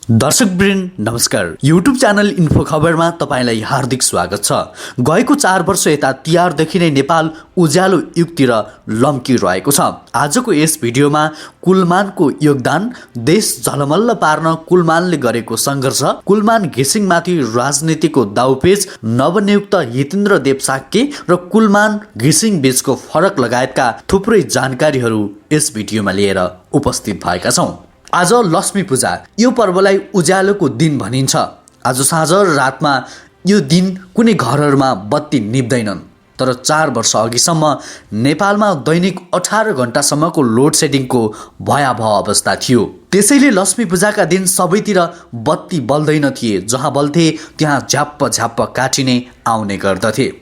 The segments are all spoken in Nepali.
दर्शकवृन्द नमस्कार। युट्युब च्यानल इन्फो खबरमा तपाईलाई हार्दिक स्वागत छ। गएको 4 वर्ष यता तिहारदेखि नै नेपाल उज्यालो युगतिर लम्किरहेको छ। आजको यस भिडियोमा कुलमानको योगदान, देश झलमल्ल पार्न कुलमानले गरेको सङ्घर्ष, कुलमान घिसिङमाथि राजनीतिको दाउपेच, नवनियुक्त हितेन्द्र देव साक्य र कुलमान घिसिङ बीचको फरक लगायतका थुप्रै जानकारीहरू यस भिडियोमा लिएर उपस्थित भएका छौँ। आज लक्ष्मी पूजा, यो पर्वलाई उज्यालोको दिन भनिन्छ। आज साँझ रातमा यो दिन कुनै घरहरूमा बत्ती निप्दैनन्, तर 4 वर्ष अघिसम्म नेपालमा दैनिक 18 घण्टासम्मको लोड सेडिङको भयावह अवस्था थियो। त्यसैले लक्ष्मी पूजाका दिन सबैतिर बत्ती बल्दैन थिए, जहाँ बल्थे त्यहाँ झ्याप्प झ्याप्प काटिने आउने गर्दथे।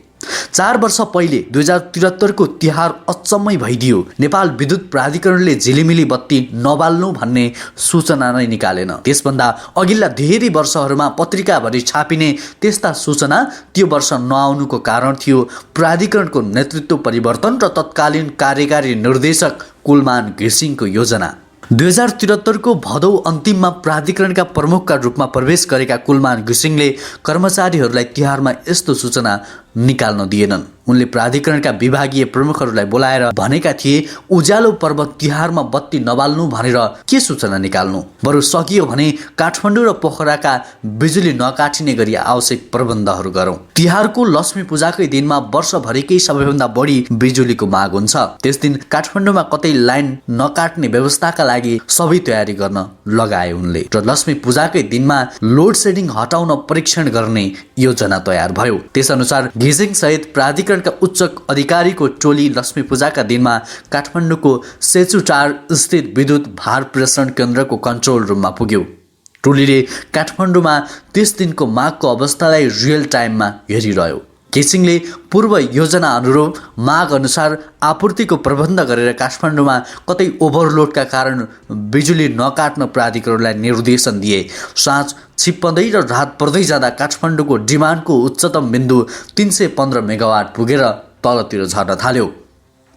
4 वर्ष पहिले 2073 को तिहार अचम्मै भइदियो। नेपाल विद्युत प्राधिकरणले झिलिमिली बत्ती नबाल्नु भन्ने सूचना नै निकालेन। त्यसभन्दा अघिल्ला धेरै वर्षहरूमा पत्रिकाभरि छापिने त्यस्ता सूचना त्यो वर्ष नआउनुको कारण थियो प्राधिकरणको नेतृत्व परिवर्तन र तत्कालीन कार्यकारी निर्देशक कुलमान घिसिङको योजना। 2073 को भदौ अन्तिममा प्राधिकरणका प्रमुखका रूपमा प्रवेश गरेका कुलमान घिसिङले कर्मचारीहरूलाई तिहारमा यस्तो सूचना निकाल्न दिएनन्। उनले प्राधिकरणका विभागीय प्रमुखहरूलाई बोलाएर भनेका थिए, उज्यालो पर्व तिहारमा बत्ती नबाल्नु भनेर के सूचना निकाल्नु, बरु सकियो भने काठमाडौँ र पोखराका बिजुली नकाटिने गरी आवश्यक प्रबन्धहरू गरौँ। तिहारको लक्ष्मी पूजाकै दिनमा वर्षभरिकै सबैभन्दा बढी बिजुलीको माग हुन्छ। त्यस दिन काठमाडौँमा कतै लाइन नकाट्ने व्यवस्थाका लागि सबै तयारी गर्न लगाए उनले, र लक्ष्मी पूजाकै दिनमा लोड सेडिङ हटाउन परीक्षण गर्ने योजना तयार भयो। त्यसअनुसार घिसिङ सहित प्राधिकरणका उच्च अधिकारीको टोली लक्ष्मी पूजाका दिनमा काठमाडौँको सेचुटार स्थित विद्युत भार प्रेषण केन्द्रको कन्ट्रोल रुममा पुग्यो। टोलीले काठमाडौँमा त्यस दिनको मागको अवस्थालाई रियल टाइममा हेरिरह्यो। घिसिङले पूर्व योजना अनुरूप माग अनुसार आपूर्तिको प्रबन्ध गरेर काठमाडौँमा कतै ओभरलोडका कारण बिजुली नकाट्न प्राधिकरणलाई निर्देशन दिए। साँझ छिप्पँदै र रात पर्दै जाँदा काठमाडौँको डिमान्डको उच्चतम बिन्दु 315 मेगावाट पुगेर तलतिर झर्न थाल्यो।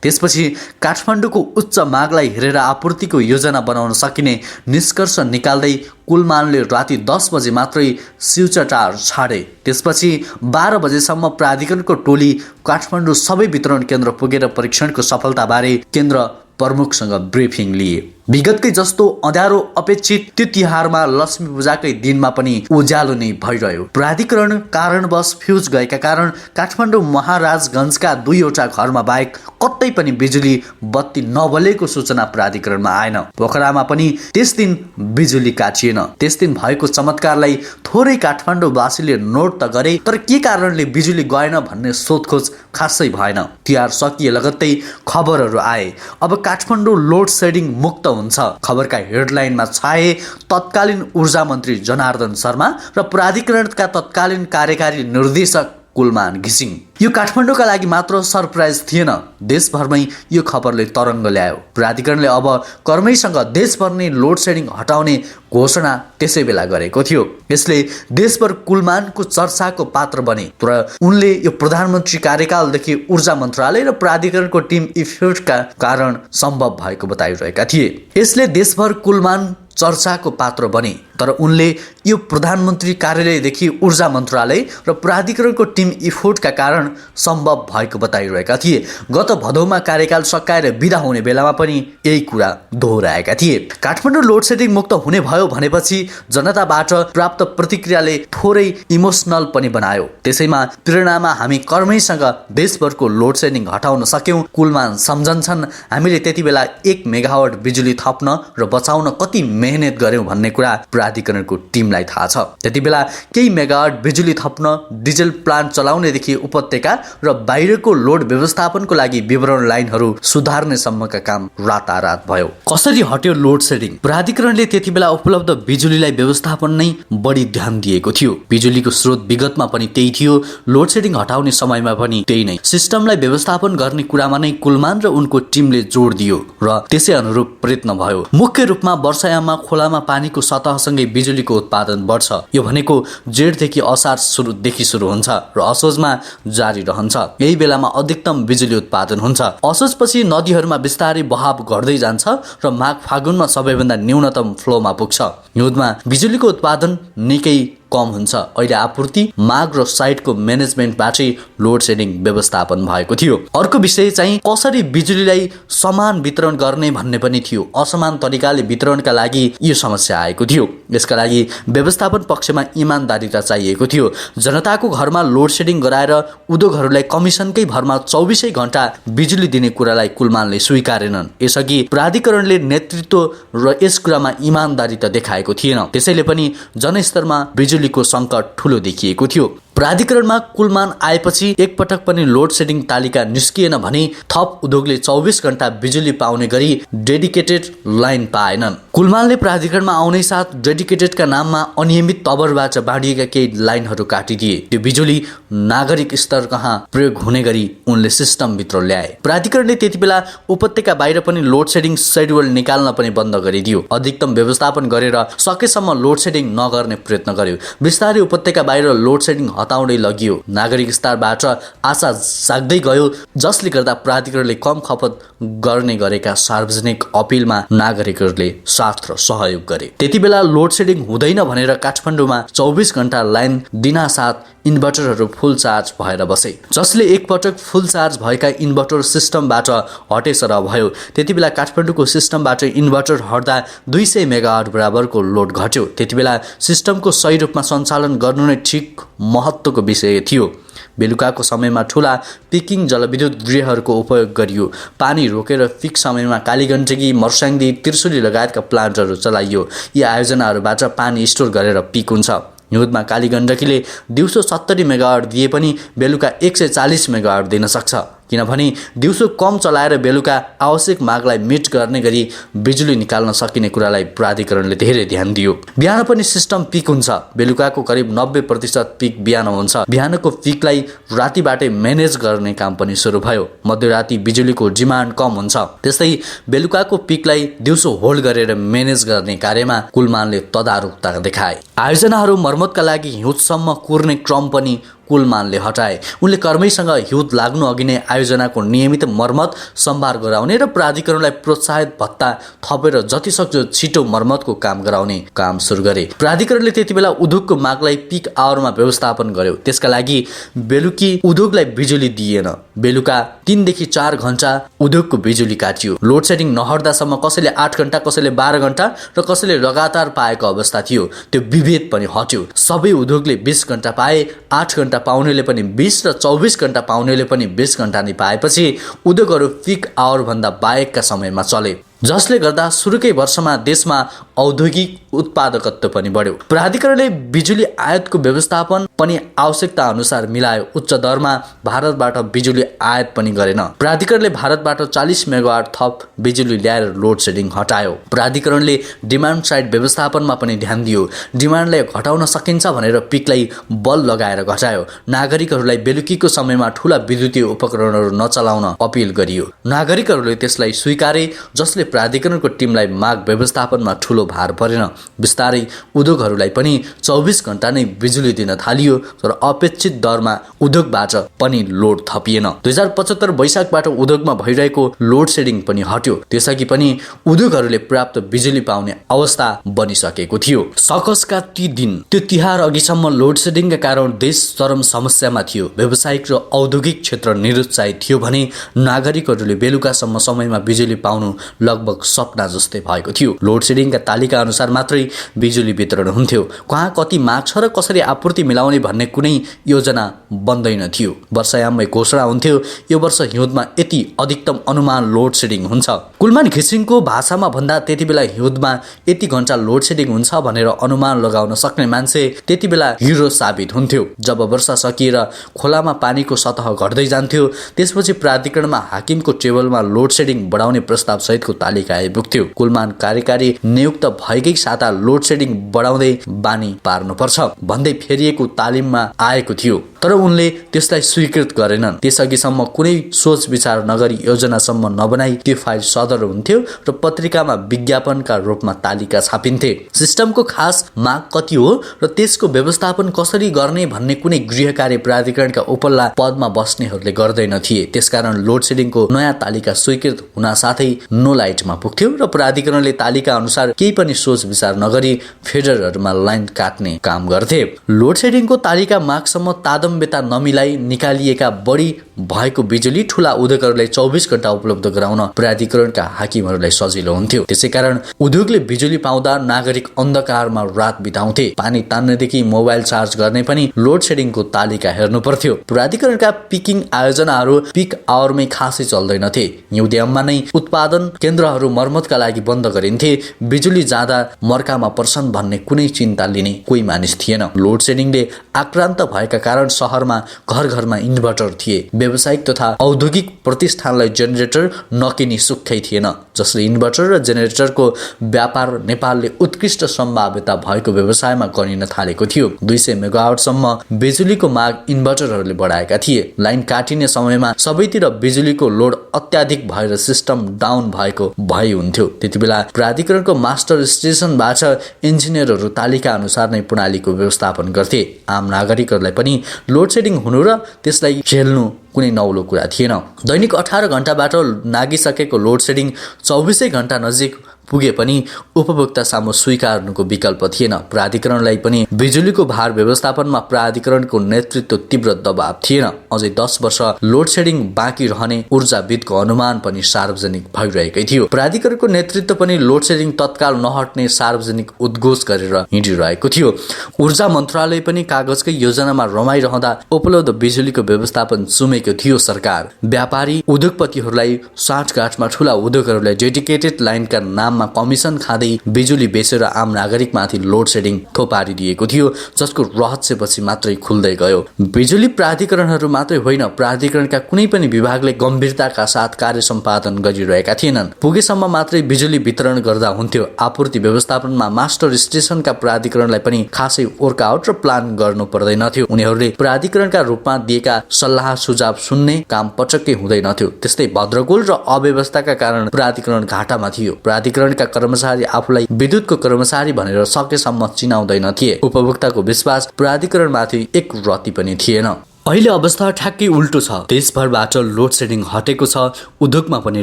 त्यसपछि काठमाडौँको उच्च मागलाई हेरेर आपूर्तिको योजना बनाउन सकिने निष्कर्ष निकाल्दै कुलमानले राति 10 बजे मात्रै सिउचटार छाडे। त्यसपछि 12 बजेसम्म प्राधिकरणको टोली काठमाडौँ सबै वितरण केन्द्र पुगेर परीक्षणको सफलताबारे केन्द्र प्रमुखसँग ब्रिफिङ लिए। विगतकै जस्तो अँध्यारो अपेक्षित त्यो तिहारमा लक्ष्मी पूजाकै दिनमा पनि उज्यालो नै भइरह्यो। प्राधिकरण कारणवश फ्युज गएका कारण काठमाडौँ महाराजगञ्जका 2वटा घरमा बाहेक कतै पनि बिजुली बत्ती नबलेको सूचना प्राधिकरणमा आएन। पोखरामा पनि त्यस दिन बिजुली काटिएन। त्यस दिन भएको चमत्कारलाई थोरै काठमाडौँवासीले नोट त गरे, तर के कारणले बिजुली गएन भन्ने सोधखोज खासै भएन। तिहार सकिए लगत्तै खबरहरू आए, अब काठमाडौँ लोड सेडिङ मुक्त हुन्छ। खबरका हेडलाइनमा छाए तत्कालीन ऊर्जा मन्त्री जनार्दन शर्मा र प्राधिकरणका तत्कालीन कार्यकारी निर्देशक कुलमान घिसिङ। यो काठमाडौँका लागि मात्र सरप्राइज थिएन, देशभरमै यो खबरले तरङ्ग ल्यायो। प्राधिकरणले अब कर्मैसँग देशभर नै लोड सेडिङ हटाउने घोषणा त्यसै बेला गरेको थियो। यसले देशभर कुलमानको चर्चाको पात्र बने, तर उनले यो प्रधानमन्त्री कार्यकालदेखि ऊर्जा मन्त्रालय र प्राधिकरणको टिम इफेक्टका कारण सम्भव भएको बताइरहेका थिए। यसले देशभर कुलमान चर्चाको पात्र बने, तर उनले यो प्रधानमन्त्री कार्यालयदेखि ऊर्जा मन्त्रालय र प्राधिकरणको टिम इफोर्टका कारण सम्भव भएको बताइरहेका थिए। गत भदौमा कार्यकाल सकाएर बिदा हुने बेलामा पनि यही कुरा दोहोऱ्याएका थिए। काठमाडौँ लोड सेडिङ मुक्त हुने भयो भनेपछि जनताबाट प्राप्त प्रतिक्रियाले थोरै इमोसनल पनि बनायो। त्यसैमा प्रेरणामा हामी कर्मैसँग देशभरको लोड सेडिङ हटाउन सक्यौं। कुलमान सम्झन्छन्, हामीले त्यति बेला 1 मेगावाट बिजुली थप्न र बचाउन कति मेहनत गर्यौं भन्ने कुरा प्राधिकरणको टिमलाई थाहा छ। त्यति बेला केही मेगावाट बिजुली थप्न, डिजल प्लान्ट चलाउनेदेखि उपत्यका र बाहिरको लोड व्यवस्थापनको लागि विवरण लाइनहरू सुधार्ने सम्मका काम रातारात भयो। कसरी हट्यो लोड सेडिङ? प्राधिकरणले त्यति बेला उपलब्ध बिजुलीलाई व्यवस्थापन नै बढी ध्यान दिएको थियो। बिजुलीको स्रोत विगतमा पनि त्यही थियो, लोड सेडिङ हटाउने समयमा पनि त्यही नै। सिस्टमलाई व्यवस्थापन गर्ने कुरामा नै कुलमान र उनको टिमले जोड दियो र त्यसै अनुरूप प्रयत्न भयो। मुख्य रूपमा वर्षायाममा खोलामा पानीको सतहसँगै बिजुलीको उत्पादन बढ्छ। यो भनेको जेठदेखि असार सुरुदेखि सुरु हुन्छ र असोजमा जारी रहन्छ। यही बेलामा अधिकतम बिजुली उत्पादन हुन्छ। असोजपछि नदीहरूमा बिस्तारै बहाव घट्दै जान्छ र माघ फागुनमा सबैभन्दा न्यूनतम फ्लोमा पुग्छ। हिउँदमा बिजुलीको उत्पादन निकै कम हुन्छ। अहिले आपूर्ति माग र साइटको म्यानेजमेन्टबाटै लोड सेडिङ व्यवस्थापन भएको थियो। अर्को विषय चाहिँ कसरी बिजुलीलाई समान वितरण गर्ने भन्ने पनि थियो। असमान तरिकाले वितरणका लागि यो समस्या आएको थियो। यसका लागि व्यवस्थापन पक्षमा इमानदारीता चाहिएको थियो। जनताको घरमा लोड सेडिङ गराएर उद्योगहरूलाई कमिसनकै भरमा 24 घण्टा बिजुली दिने कुरालाई कुलमानले स्वीकारेनन्। यसअघि प्राधिकरणले नेतृत्व र यस कुरामा इमानदारीता देखाएको थिएन। त्यसैले पनि जनस्तरमा बिजुलीको सङ्कट ठूलो देखिएको थियो। प्राधिकरणमा कुलमान आएपछि एकपटक पनि लोड सेडिङ तालिका निस्किएन भने थप उद्योगले 24 घण्टा बिजुली पाउने गरी डेडिकेटेड लाइन पाएनन्। कुलमानले प्राधिकरणमा आउनै साथ डेडिकेटेडका नाममा अनियमित तवरबाट बाँडिएका केही लाइनहरू काटिदिए। त्यो बिजुली नागरिक स्तर कहाँ प्रयोग हुने गरी उनले सिस्टमभित्र ल्याए। प्राधिकरणले त्यति बेला उपत्यका बाहिर पनि लोड सेडिङ सेड्युल निकाल्न पनि बन्द गरिदियो। अधिकतम व्यवस्थापन गरेर सकेसम्म लोड सेडिङ नगर्ने प्रयत्न गर्यो। बिस्तारै उपत्यका बाहिर लोड सेडिङ हटाउँदै लगियो। नागरिक स्तरबाट आशा जाग्दै गयो, जसले गर्दा प्राधिकरणले कम खपत गर्ने गरेका सार्वजनिक अपिलमा नागरिकहरूले साथ र सहयोग गरे। त्यति बेला लोड सेडिङ हुँदैन भनेर काठमाडौँमा 24 घण्टा लाइन दिनासाथ इन्भर्टरहरू फुल चार्ज भएर बसे। जसले एकपटक फुल चार्ज भएका इन्भर्टर सिस्टमबाट हटेसर भयो। त्यति बेला काठमाडौँको सिस्टमबाट इन्भर्टर हट्दा 200 मेगावाट बराबरको लोड घट्यो। त्यति बेला सिस्टमको सही रूपमा सञ्चालन गर्नु नै ठिक महत्त्वको विषय थियो। बेलुकाको समयमा ठूला पिकिङ जलविद्युत गृहहरूको उपयोग गरियो। पानी रोकेर पिक समयमा कालीगण्डकी, मर्स्याङ्दी, त्रिशुली लगायतका प्लान्टहरू चलाइयो। यी आयोजनाहरूबाट पानी स्टोर गरेर पिक हुन्छ। हिउँदमा कालीगण्डकीले दिउँसो 70 मेगावाट दिए पनि बेलुका 140 मेगावाट दिन सक्छ। किनभने दिउँसो कम चलाएर बेलुका आवश्यक मागलाई मिट गर्ने गरी बिजुली निकाल्न सकिने कुरालाई प्राधिकरणले धेरै ध्यान दियो। बिहान पनि सिस्टम पिक हुन्छ। बेलुकाको करिब 90% पिक बिहान हुन्छ। बिहानको पिकलाई रातिबाटै म्यानेज गर्ने काम पनि सुरु भयो। मध्यराति बिजुलीको डिमान्ड कम हुन्छ। त्यस्तै बेलुकाको पिकलाई दिउँसो होल्ड गरेर म्यानेज गर्ने कार्यमा कुलमानले तदारुकता देखाए। आयोजनाहरू मर्मतका लागि हिउँदसम्म कुर्ने क्रम पनि कुलमानले हटाए। उनले कर्मैसँग हिउँद लाग्नु अघि नै आयोजनाको नियमित मर्मत सम्भार गराउने र प्राधिकरणलाई प्रोत्साहित भत्ता थपेर जतिसक्दो छिटो मर्मतको काम गराउने काम सुरु गरे। प्राधिकरणले त्यति बेला उद्योगको मागलाई पिक आवरमा व्यवस्थापन गर्यो। त्यसका लागि बेलुकी उद्योगलाई बिजुली दिएन। बेलुका 3 देखि 4 घण्टा उद्योगको बिजुली काटियो। लोड सेडिङ नहट्दासम्म कसैले 8 घण्टा, कसैले 12 घण्टा र कसैले लगातार पाएको अवस्था थियो। त्यो विभेद पनि हट्यो। सबै उद्योगले 20 घण्टा पाए। 8 घण्टा पाउनेले पनि 20 र 24 घण्टा पाउनेले पनि 20 घण्टा नै पाएपछि उद्योगहरू पिक आवर भन्दा बाहेकका समयमा चले। जसले गर्दा सुरुकै वर्षमा देशमा औद्योगिक उत्पादकत्व पनि बढ्यो। प्राधिकरणले बिजुली आयातको व्यवस्थापन पनि आवश्यकता अनुसार मिलायो। उच्च दरमा भारतबाट बिजुली आयात पनि गरेन। प्राधिकरणले भारतबाट 40 मेगावाट थप बिजुली ल्याएर लोड सेडिङ हटायो। प्राधिकरणले डिमान्ड साइड व्यवस्थापनमा पनि ध्यान दियो। डिमान्डलाई घटाउन सकिन्छ भनेर पिकलाई बल लगाएर घटायो। नागरिकहरूलाई बेलुकीको समयमा ठूला विद्युतीय उपकरणहरू नचलाउन अपिल गरियो। नागरिकहरूले त्यसलाई स्वीकारे, जसले प्राधिकरणको टिमलाई माग व्यवस्थापनमा ठूलो भार परेन। बिस्तारै उद्योगहरूलाई पनि 24 घण्टा नै बिजुली दिन थालियो तर अपेक्षित दरमा उद्योगबाट पनि लोड थपिएन। 2075 वैशाखबाट उद्योगमा भइरहेको लोड सेडिङ पनि हट्यो। त्यसअघि पनि उद्योगहरूले पर्याप्त बिजुली पाउने अवस्था बनिसकेको थियो। सकसका ती दिन, त्यो तिहार अघिसम्म लोड सेडिङका कारण देश चरम समस्यामा थियो। व्यावसायिक र औद्योगिक क्षेत्र निरुत्साहित थियो भने नागरिकहरूले बेलुकासम्म समयमा बिजुली पाउनु लगभग सपना जस्तै भएको थियो। लोड सेडिङका तालिका अनुसार मात्रै बिजुली वितरण हुन्थ्यो। कहाँ कति माग छ र कसरी आपूर्ति मिलाउने भन्ने कुनै योजना बन्दैन थियो। वर्षायाममै घोषणा हुन्थ्यो यो वर्ष हिउँदमा यति अधिकतम अनुमान लोड सेडिङ हुन्छ। कुलमान घिसिङको भाषामा भन्दा त्यति बेला हिउँदमा यति घण्टा लोड सेडिङ हुन्छ भनेर अनुमान लगाउन सक्ने मान्छे त्यति बेला हिरो साबित हुन्थ्यो। जब वर्षा सकिएर खोलामा पानीको सतह घट्दै जान्थ्यो त्यसपछि प्राधिकरणमा हाकिमको टेबलमा लोड सेडिङ बढाउने प्रस्ताव सहितको तालिका आइपुग्थ्यो। कुलमान कार्यकारी नियुक्त भएकै साता लोड सेडिङ बढाउँदै बानी पार्नुपर्छ भन्दै फेरिएको तालिममा आएको थियो। तर उनले त्यसलाई स्वीकृत गरेनन्। त्यसअघिसम्म कुनै सोच विचार नगरी योजनासम्म नबनाई त्यो फाइल सदर हुन्थ्यो र पत्रिकामा विज्ञापनका रूपमा तालिका छापिन्थे। सिस्टमको खास माग कति हो र त्यसको व्यवस्थापन कसरी गर्ने भन्ने कुनै गृह कार्य प्राधिकरणका उपल्ला पदमा बस्नेहरूले गर्दैन थिए। त्यसकारण लोड सेडिङको नयाँ तालिका स्वीकृत हुन साथै नो लाइटमा पुग्थ्यो र प्राधिकरणले तालिका अनुसार केही पनि सोच विचार नगरी फिडरहरूमा लाइन काट्ने काम गर्थे। लोड सेडिङको तालिका मागसम्म तादम्बेता नमिलाई निकालिएका बढी भएको बिजुली ठूला उद्योगहरूलाई 24 घण्टा उपलब्ध गराउन प्राधिकरणका हाकिमहरूलाई सजिलो हुन्थ्यो। त्यसैकारण उद्योगले बिजुली पाउँदा नागरिक अन्धकारमा रात बिताउँथे। पानी तान्नेदेखि मोबाइल चार्ज गर्ने पनि लोड सेडिङको तालिका हेर्नु पर्थ्यो। प्राधिकरणका पिकिङ आयोजनाहरू पिक आवरमै खासै चल्दैनथे। हिउँदयाममा नै उत्पादन केन्द्रहरू मर्मतका लागि बन्द गरिन्थे। बिजुली जाँदा मर्कामा पर्छन् भन्ने कुनै चिन्ता लिने कोही मानिस थिएन। लोड सेडिङले आक्रान्त भएका कारण शहरमा घर घरमा इन्भर्टर थिए। व्यावसायिक तथा औद्योगिक प्रतिष्ठानलाई जेनेरेटर नकिनी सुक्खै थिएन। जसले इन्भर्टर र जेनेरेटरको व्यापार नेपालले उत्कृष्ट सम्भाव्यता भएको व्यवसायमा गरिन थालेको थियो। 200 मेगावाटसम्म बिजुलीको माग इन्भर्टरहरूले बढाएका थिए। लाइन काटिने समयमा सबैतिर बिजुलीको लोड अत्याधिक भएर सिस्टम डाउन भएको भइ हुन्थ्यो। त्यतिबेला प्राधिकरणको मास्टर स्टेसनबाट इन्जिनियरहरू तालिका अनुसार नै प्रणालीको व्यवस्थापन गर्थे। आम नागरिकहरूलाई पनि लोड सेडिङ हुनु र त्यसलाई झेल्नु कुनै नौलो कुरा थिएन। दैनिक 18 घण्टाबाट नागिसकेको लोड सेडिङ 24 घण्टा नजिक पुगे पनि उपभोक्ता सामु स्वीकार्नुको विकल्प थिएन। प्राधिकरणलाई पनि बिजुलीको भार व्यवस्थापनमा प्राधिकरणको नेतृत्व तीव्र दबाव थिएन। अझै 10 वर्ष लोड सेडिङ बाँकी रहने ऊर्जाविदको अनुमान पनि सार्वजनिक भइरहेकै थियो। प्राधिकरणको नेतृत्व पनि लोड सेडिङ तत्काल नहट्ने सार्वजनिक उद्घोष गरेर हिँडिरहेको थियो। ऊर्जा मन्त्रालय पनि कागजकै योजनामा रमाइरहँदा उपलब्ध बिजुलीको व्यवस्थापन चुमेको थियो। सरकार व्यापारी उद्योगपतिहरूलाई साँठगाँठमा ठूला उद्योगहरूलाई डेडिकेटेड लाइनका नाम कमिसन खाँदै बिजुली बेचेर आम नागरिकमाथि लोड सेडिङ थोपारिदिएको थियो, जसको रहस्यपछि मात्रै खुल्दै गयो। बिजुली प्राधिकरणहरू मात्रै होइन, प्राधिकरणका कुनै पनि विभागले गम्भीरताका साथ कार्य सम्पादन गरिरहेका थिएनन्। पुगेसम्म मात्रै बिजुली वितरण गर्दा हुन्थ्यो। आपूर्ति व्यवस्थापनमा मास्टर स्टेसनका प्राधिकरणलाई पनि खासै वर्कआउट र प्लान गर्नु पर्दैनथ्यो। उनीहरूले प्राधिकरणका रूपमा दिएका सल्लाह सुझाव सुन्ने काम पटक्कै हुँदैनथ्यो। त्यस्तै भद्रगोल र अव्यवस्थाका कारण प्राधिकरण घाटामा थियो। प्राधिकरणका कर्मचारी आफूलाई विद्युतको कर्मचारी भनेर सकेसम्म चिनाउँदैन थिए। उपभोक्ताको विश्वास प्राधिकरणमाथि एक रति पनि थिएन। अहिले अवस्था ठ्याक्कै उल्टो छ। देशभरबाट लोड सेडिङ हटेको छ, उद्योगमा पनि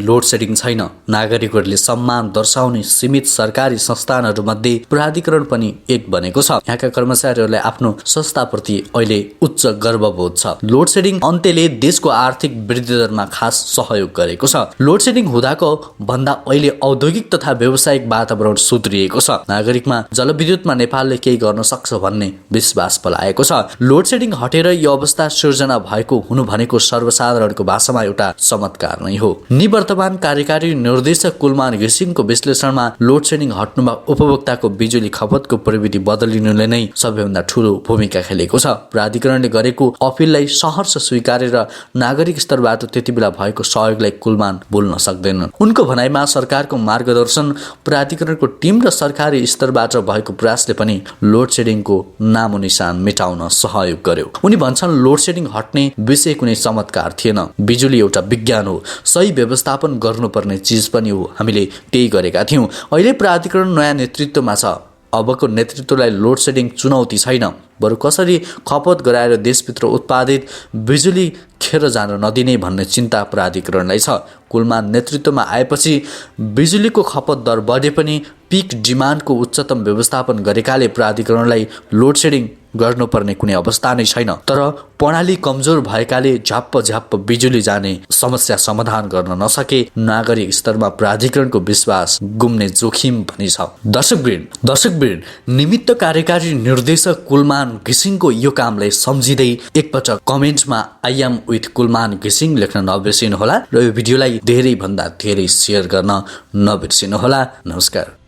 लोड सेडिङ छैन। नागरिकहरूले सम्मान दर्शाउने सीमित सरकारी संस्थानहरूमध्ये प्राधिकरण पनि एक बनेको छ। यहाँका कर्मचारीहरूलाई आफ्नो संस्थाप्रति अहिले उच्च गर्वबोध छ। लोड सेडिङ अन्त्यले देशको आर्थिक वृद्धि दरमा खास सहयोग गरेको छ। लोड सेडिङ हुँदाको भन्दा अहिले औद्योगिक तथा व्यावसायिक वातावरण सुध्रिएको छ। नागरिकमा जलविद्युतमा नेपालले केही गर्न सक्छ भन्ने विश्वास पलाएको छ। लोड सेडिङ हटेर यो अवस्था सृजना भएको हुनु भनेको सर्वसाधारणको भाषामा एउटा चमत्कार नै हो। निवर्तमान कार्यकारी निर्देशक कुलमान घिसिङको विश्लेषणमा लोड सेडिङ हट्नुमा उपभोक्ताको बिजुली खपतको प्रविधि बदलिनुले नै सबैभन्दा ठूलो भूमिका खेलेको छ। प्राधिकरणले गरेको अपिललाई सहर्ष स्वीकारेर नागरिक स्तरबाट त्यतिबेला भएको सहयोगलाई कुलमान भुल्न सक्दैनन्। उनको भनाइमा सरकारको मार्गदर्शन, प्राधिकरणको टिम र सरकारी स्तरबाट भएको प्रयासले पनि लोड सेडिङको नामो निशान मेटाउन सहयोग गर्यो। उनी भन्छन् लोड सेडिङ हट्ने विषय कुनै चमत्कार थिएन। बिजुली एउटा विज्ञान हो, सही व्यवस्थापन गर्नुपर्ने चिज पनि हो। हामीले त्यही गरेका थियौँ। अहिले प्राधिकरण नयाँ नेतृत्वमा छ। अबको नेतृत्वलाई लोड सेडिङ चुनौती छैन, बरु कसरी खपत गराएर देशभित्र उत्पादित बिजुली खेर जान नदिने भन्ने चिन्ता प्राधिकरणलाई छ। कुलमान नेतृत्वमा आएपछि बिजुलीको खपत दर बढे पनि पिक डिमान्डको उच्चतम व्यवस्थापन गरेकाले प्राधिकरणलाई लोड सेडिङ गर्नुपर्ने कुनै अवस्था नै छैन। तर प्रणाली कमजोर भएकाले झ्याप्प बिजुली जाने समस्या समाधान गर्न नसके नागरिक स्तरमा प्राधिकरणको विश्वास गुम्ने जोखिम पनि छ। दर्शकवृन्द, निमित्त कार्यकारी निर्देशक कुलमान घिसिङको यो कामलाई सम्झिँदै एकपटक कमेन्टमा आई एम विथ कुलमान घिसिङ लेख्न नबिर्सिनुहोला र यो भिडियोलाई धेरै भन्दा धेरै सेयर गर्न नबिर्सिनुहोला। नमस्कार।